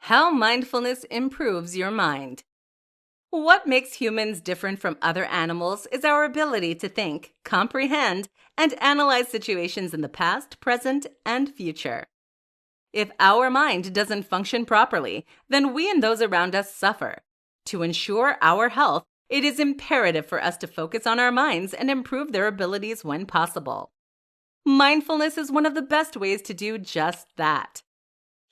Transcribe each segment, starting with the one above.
How mindfulness improves your mind. What makes humans different from other animals is our ability to think, comprehend, and analyze situations in the past, present, and future. If our mind doesn't function properly, then we and those around us suffer. To ensure our health, it is imperative for us to focus on our minds and improve their abilities when possible. Mindfulness is one of the best ways to do just that.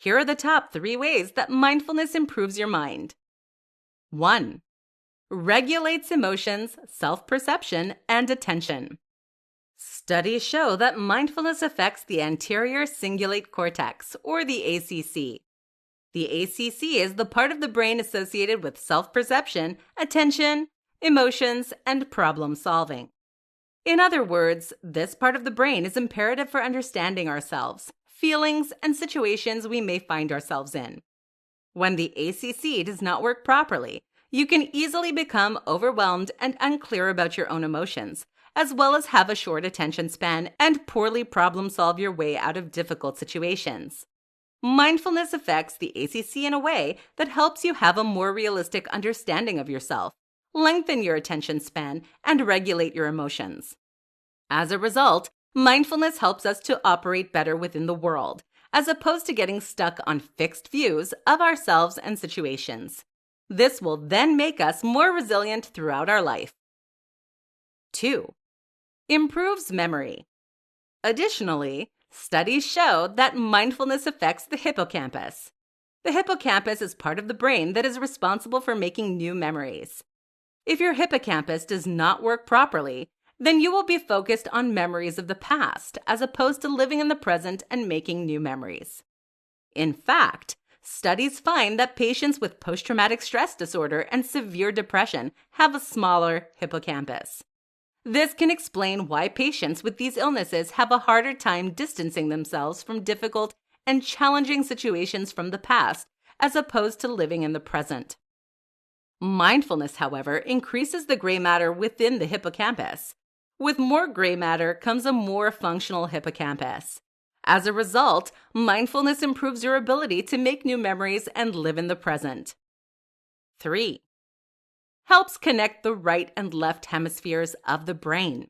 Here are the top 3 ways that mindfulness improves your mind. 1. Regulates emotions, self-perception, and attention. Studies show that mindfulness affects the anterior cingulate cortex, or the ACC. The ACC is the part of the brain associated with self-perception, attention, emotions, and problem-solving. In other words, this part of the brain is imperative for understanding ourselves, feelings, and situations we may find ourselves in. When the ACC does not work properly, you can easily become overwhelmed and unclear about your own emotions, as well as have a short attention span and poorly problem-solve your way out of difficult situations. Mindfulness affects the ACC in a way that helps you have a more realistic understanding of yourself, lengthen your attention span, and regulate your emotions. As a result, mindfulness helps us to operate better within the world, as opposed to getting stuck on fixed views of ourselves and situations. This will then make us more resilient throughout our life. 2. Improves memory. Additionally, studies show that mindfulness affects the hippocampus. The hippocampus is part of the brain that is responsible for making new memories. If your hippocampus does not work properly, then you will be focused on memories of the past as opposed to living in the present and making new memories. In fact, studies find that patients with post-traumatic stress disorder and severe depression have a smaller hippocampus. This can explain why patients with these illnesses have a harder time distancing themselves from difficult and challenging situations from the past as opposed to living in the present. Mindfulness, however, increases the gray matter within the hippocampus. With more gray matter comes a more functional hippocampus. As a result, mindfulness improves your ability to make new memories and live in the present. 3. Helps connect the right and left hemispheres of the brain.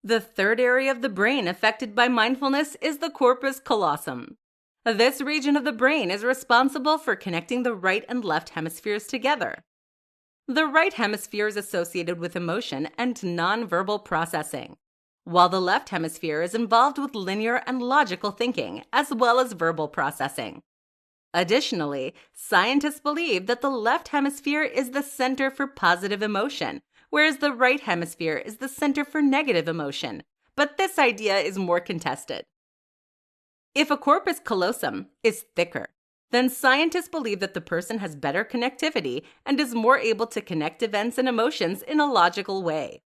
The third area of the brain affected by mindfulness is the corpus callosum. This region of the brain is responsible for connecting the right and left hemispheres together. The right hemisphere is associated with emotion and nonverbal processing, while the left hemisphere is involved with linear and logical thinking, as well as verbal processing. Additionally, scientists believe that the left hemisphere is the center for positive emotion, whereas the right hemisphere is the center for negative emotion, but this idea is more contested. If a corpus callosum is thicker, then scientists believe that the person has better connectivity and is more able to connect events and emotions in a logical way.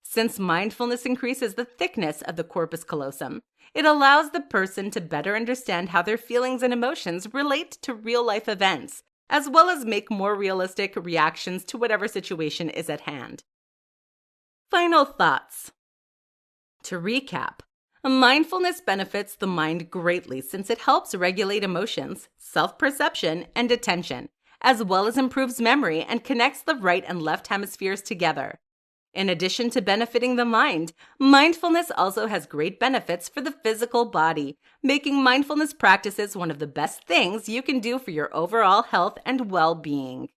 Since mindfulness increases the thickness of the corpus callosum, it allows the person to better understand how their feelings and emotions relate to real-life events, as well as make more realistic reactions to whatever situation is at hand. Final thoughts. To recap, mindfulness benefits the mind greatly since it helps regulate emotions, self-perception, and attention, as well as improves memory and connects the right and left hemispheres together. In addition to benefiting the mind, mindfulness also has great benefits for the physical body, making mindfulness practices one of the best things you can do for your overall health and well-being.